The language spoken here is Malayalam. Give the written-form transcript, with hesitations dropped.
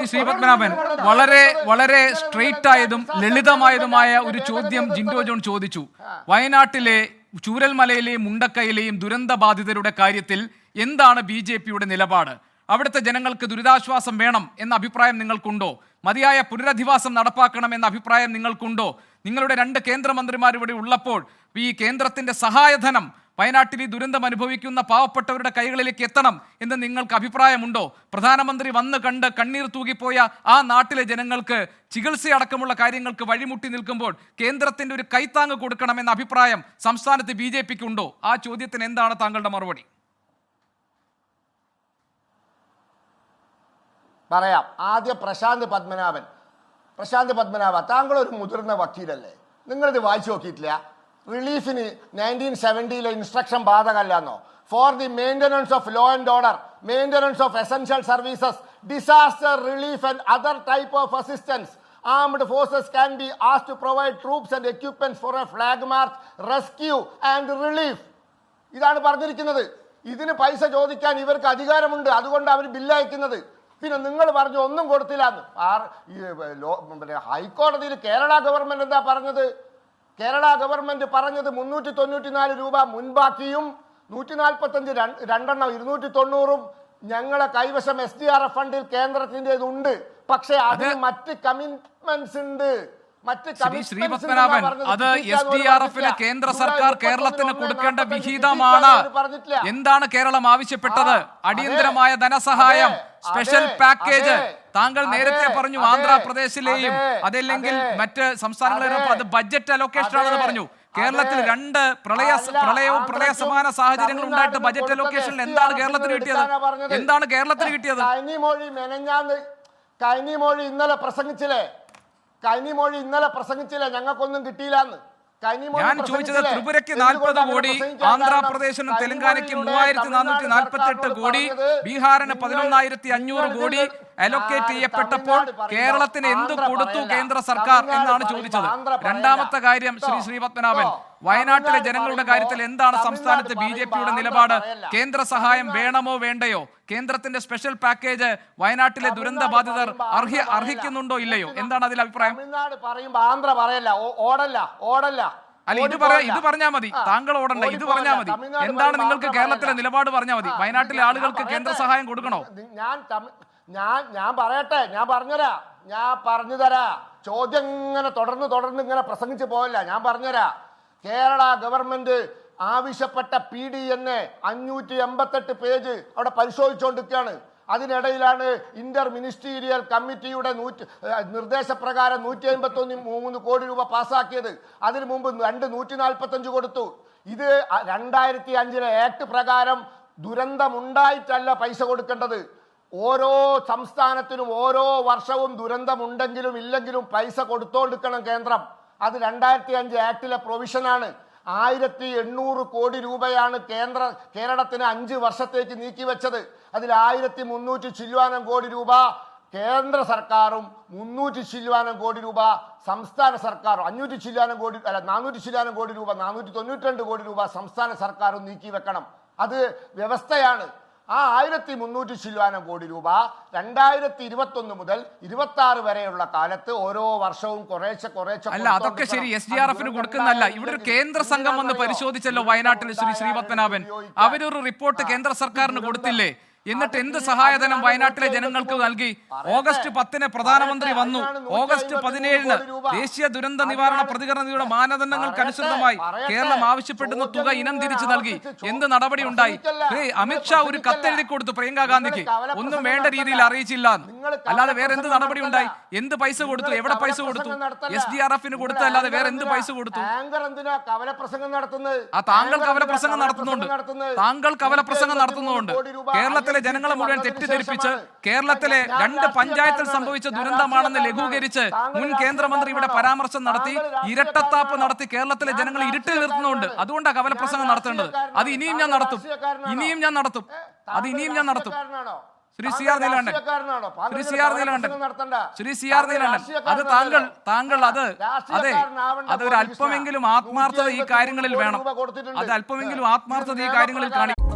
ശ്രീപത്മനാഭൻ വളരെ വളരെ സ്ട്രെയിറ്റ് ആയതും ലളിതമായതുമായ ഒരു ചോദ്യം ജിൻഡോ ജോൺ ചോദിച്ചു. വയനാട്ടിലെ ചൂരൽമലയിലെയും മുണ്ടക്കയിലെയും ദുരന്ത ബാധിതരുടെ കാര്യത്തിൽ എന്താണ് BJPയുടെ നിലപാട്? അവിടുത്തെ ജനങ്ങൾക്ക് ദുരിതാശ്വാസം വേണം എന്ന അഭിപ്രായം നിങ്ങൾക്കുണ്ടോ? മതിയായ പുനരധിവാസം നടപ്പാക്കണം എന്ന അഭിപ്രായം നിങ്ങൾക്കുണ്ടോ? നിങ്ങളുടെ 2 കേന്ദ്രമന്ത്രിമാർ ഇവിടെ ഉള്ളപ്പോൾ ഈ കേന്ദ്രത്തിന്റെ സഹായധനം വയനാട്ടിൽ ഈ ദുരന്തം അനുഭവിക്കുന്ന പാവപ്പെട്ടവരുടെ കൈകളിലേക്ക് എത്തണം എന്ന് നിങ്ങൾക്ക് അഭിപ്രായമുണ്ടോ? പ്രധാനമന്ത്രി വന്ന് കണ്ട് കണ്ണീർ തൂകിപ്പോയ ആ നാട്ടിലെ ജനങ്ങൾക്ക് ചികിത്സയടക്കമുള്ള കാര്യങ്ങൾക്ക് വഴിമുട്ടി നിൽക്കുമ്പോൾ കേന്ദ്രത്തിന്റെ ഒരു കൈത്താങ്ങ് കൊടുക്കണമെന്ന അഭിപ്രായം സംസ്ഥാനത്ത് BJPക്ക് ഉണ്ടോ? ആ ചോദ്യത്തിന് എന്താണ് താങ്കളുടെ മറുപടി? പറയാം. ആദ്യം പ്രശാന്ത് പത്മനാഭ, താങ്കൾ ഒരു മുതിർന്ന വക്കീലല്ലേ? നിങ്ങളിത് വായിച്ചു നോക്കിയിട്ടില്ല? റിലീഫിന് 1970 ഇൻസ്ട്രക്ഷൻ ബാധകമല്ലെന്നോ? For the maintenance of law and order, maintenance of essential services, disaster relief and other type of assistance, armed forces can be asked to provide troops and equipments for a flag march, rescue and relief. ഇതാണ് പറഞ്ഞിരിക്കുന്നത്. ഇതിന് പൈസ ചോദിക്കാൻ ഇവർക്ക് അധികാരമുണ്ട്, അതുകൊണ്ട് അവർ ബില്ല് അയക്കുന്നത്. പിന്നെ നിങ്ങൾ പറഞ്ഞു ഒന്നും കൊടുത്തില്ല എന്ന്. ഹൈക്കോടതിയിൽ കേരള ഗവൺമെന്റ് എന്താ പറഞ്ഞത്? കേരള ഗവൺമെന്റ് പറഞ്ഞത് 394 രൂപ മുൻപാക്കിയും 145 രണ്ടെണ്ണം 290 ഞങ്ങളെ കൈവശം SDRF ഫണ്ടിൽ കേന്ദ്രത്തിൻ്റെതുണ്ട്. പക്ഷെ അതിന് മറ്റ് കമ്മിറ്റ്മെന്റ്സ് ഉണ്ട്. ശ്രീപത്മനാഭൻ, അത് SDRFന് കേന്ദ്ര സർക്കാർ കേരളത്തിന് കൊടുക്കേണ്ട വിഹിതമാണ്. എന്താണ് കേരളം ആവശ്യപ്പെട്ടത്? അടിയന്തരമായ ധനസഹായം, സ്പെഷ്യൽ പാക്കേജ്. താങ്കൾ നേരത്തെ പറഞ്ഞു ആന്ധ്രാപ്രദേശിലെയും അതല്ലെങ്കിൽ മറ്റ് സംസ്ഥാനങ്ങളിലും അത് ബഡ്ജറ്റ് അലോക്കേഷൻ ആണെന്ന് പറഞ്ഞു. കേരളത്തിൽ 2 പ്രളയവും പ്രളയ സമാന സാഹചര്യങ്ങളും ഉണ്ടായിട്ട് ബഡ്ജറ്റ് അലോക്കേഷനിൽ എന്താണ് കേരളത്തിന് കിട്ടിയത്? എന്താണ് കേരളത്തിന് കിട്ടിയത്? കൈനിമൊഴി ഇന്നലെ പ്രസംഗിച്ചില്ലേ ഞങ്ങൾക്കൊന്നും കിട്ടിയില്ലെന്ന്? ഞാൻ ചോദിച്ചത് ത്രിപുരയ്ക്ക് 40 കോടി, ആന്ധ്രാപ്രദേശിനും തെലങ്കാനയ്ക്ക് 3448 കോടി, ബീഹാറിന് 11,500 കോടി അലോക്കേറ്റ് ചെയ്യപ്പെട്ടപ്പോൾ കേരളത്തിന് എന്ത് കൊടുത്തു കേന്ദ്ര സർക്കാർ എന്നാണ് ചോദിച്ചത്. രണ്ടാമത്തെ കാര്യം, ശ്രീപത്മനാഭൻ, വയനാട്ടിലെ ജനങ്ങളുടെ കാര്യത്തിൽ എന്താണ് സംസ്ഥാനത്ത് BJPയുടെ നിലപാട്? കേന്ദ്ര സഹായം വേണമോ വേണ്ടയോ? കേന്ദ്രത്തിന്റെ സ്പെഷ്യൽ പാക്കേജ് വയനാട്ടിലെ ദുരന്ത ബാധിതർ അർഹിക്കുന്നുണ്ടോ ഇല്ലയോ? എന്താണ് അതിൽ അഭിപ്രായം? തമിഴ്നാട് പറയുമ്പോ ആന്ധ്ര പറയല്ല, ഓടല്ല. അല്ല, ഇത് പറഞ്ഞാൽ മതി. താങ്കൾ ഓടണ്ട, ഇത് പറഞ്ഞാൽ മതി. എന്താണ് നിങ്ങൾക്ക് കേരളത്തിലെ നിലപാട് പറഞ്ഞാൽ മതി. വയനാട്ടിലെ ആളുകൾക്ക് കേന്ദ്ര സഹായം കൊടുക്കണോ? ഞാൻ പറയട്ടെ, ഞാൻ പറഞ്ഞുതരാ. ചോദ്യം ഇങ്ങനെ തുടർന്ന് ഇങ്ങനെ പ്രസംഗിച്ച് പോയല്ല. ഞാൻ പറഞ്ഞുതരാ. കേരള ഗവൺമെന്റ് ആവശ്യപ്പെട്ട PDN 588 പേജ് അവിടെ പരിശോധിച്ചുകൊണ്ടിരിക്കുകയാണ്. അതിനിടയിലാണ് ഇന്റർ മിനിസ്റ്റീരിയൽ കമ്മിറ്റിയുടെ നിർദ്ദേശപ്രകാരം 153 കോടി രൂപ പാസ്സാക്കിയത്. അതിനു മുമ്പ് 145 കൊടുത്തു. ഇത് 2005 ആക്ട് പ്രകാരം ദുരന്തമുണ്ടായിട്ടല്ല പൈസ കൊടുക്കേണ്ടത്. ഓരോ സംസ്ഥാനത്തിനും ഓരോ വർഷവും ദുരന്തമുണ്ടെങ്കിലും ഇല്ലെങ്കിലും പൈസ കൊടുത്തോണ്ടിരിക്കണം കേന്ദ്രം. അത് 2005 ആക്ടിലെ പ്രൊവിഷനാണ്. 1800 കോടി രൂപയാണ് കേരളത്തിന് 5 വർഷത്തേക്ക് നീക്കിവെച്ചത്. അതിൽ 1300 ചില്വാനം കോടി രൂപ കേന്ദ്ര സർക്കാരും 300 ചില്വാനം കോടി രൂപ സംസ്ഥാന സർക്കാരും 400 ചില്വാനം കോടി രൂപ 492 കോടി രൂപ സംസ്ഥാന സർക്കാരും നീക്കി വെക്കണം. അത് വ്യവസ്ഥയാണ്. ആ 1300 ചില്വാനം കോടി രൂപ 2021 മുതൽ 26 വരെയുള്ള കാലത്ത് ഓരോ വർഷവും കുറേശ്ശെ. അല്ല, അതൊക്കെ ശരി, SDRFന് കൊടുക്കുന്നല്ല. ഇവിടെ ഒരു കേന്ദ്ര സംഘം വന്ന് പരിശോധിച്ചല്ലോ വയനാട്ടിൽ. ശ്രീപത്മനാഭൻ, അവരൊരു റിപ്പോർട്ട് കേന്ദ്ര സർക്കാരിന് കൊടുത്തില്ലേ? എന്നിട്ട് എന്ത് സഹായധനം വയനാട്ടിലെ ജനങ്ങൾക്ക് നൽകി? ഓഗസ്റ്റ് 10 പ്രധാനമന്ത്രി വന്നു. ഓഗസ്റ്റ് 17 ദേശീയ ദുരന്ത നിവാരണ പ്രതികരണ നിധിയുടെ മാനദണ്ഡങ്ങൾക്കനുസൃതമായി കേരളം ആവശ്യപ്പെടുന്ന തുക ഇനം തിരിച്ചു നൽകി. എന്ത് നടപടി ഉണ്ടായി? അമിത്ഷാ ഒരു കത്തെഴുതി കൊടുത്തു പ്രിയങ്ക ഗാന്ധിക്ക്, ഒന്നും വേണ്ട രീതിയിൽ അറിയിച്ചില്ല. അല്ലാതെ വേറെ എന്ത് നടപടി ഉണ്ടായി? എന്ത് പൈസ കൊടുത്തു? എവിടെ പൈസ കൊടുത്തു? SDRFന് കൊടുത്തു അല്ലാതെ വേറെ എന്ത് പൈസ കൊടുത്തു? താങ്കൾ കവലപ്രസംഗം നടത്തുന്നുണ്ട്. കേരളത്തിലെ ജനങ്ങളെ മുഴുവൻ തെറ്റിദ്ധരിപ്പിച്ച് കേരളത്തിലെ 2 പഞ്ചായത്തിൽ സംഭവിച്ച ദുരന്തമാണെന്ന് ലഘൂകരിച്ച് മുൻ കേന്ദ്രമന്ത്രി ഇവിടെ പരാമർശം നടത്തി, ഇരട്ടത്താപ്പ് നടത്തി കേരളത്തിലെ ജനങ്ങൾ ഇരുട്ടിൽ നിർത്തുന്നുണ്ട്. അതുകൊണ്ടാണ് കവലപ്രസംഗം നടത്തേണ്ടത്. അത് ഇനിയും ഞാൻ നടത്തും. ശ്രീ സി ആർ നീലകണ്ഠൻ, അത് താങ്കൾ അതൊരു അല്പമെങ്കിലും ആത്മാർത്ഥത ഈ കാര്യങ്ങളിൽ വേണം. അത് അല്പമെങ്കിലും ആത്മാർത്ഥത ഈ കാര്യങ്ങളിൽ കാണിക്കും.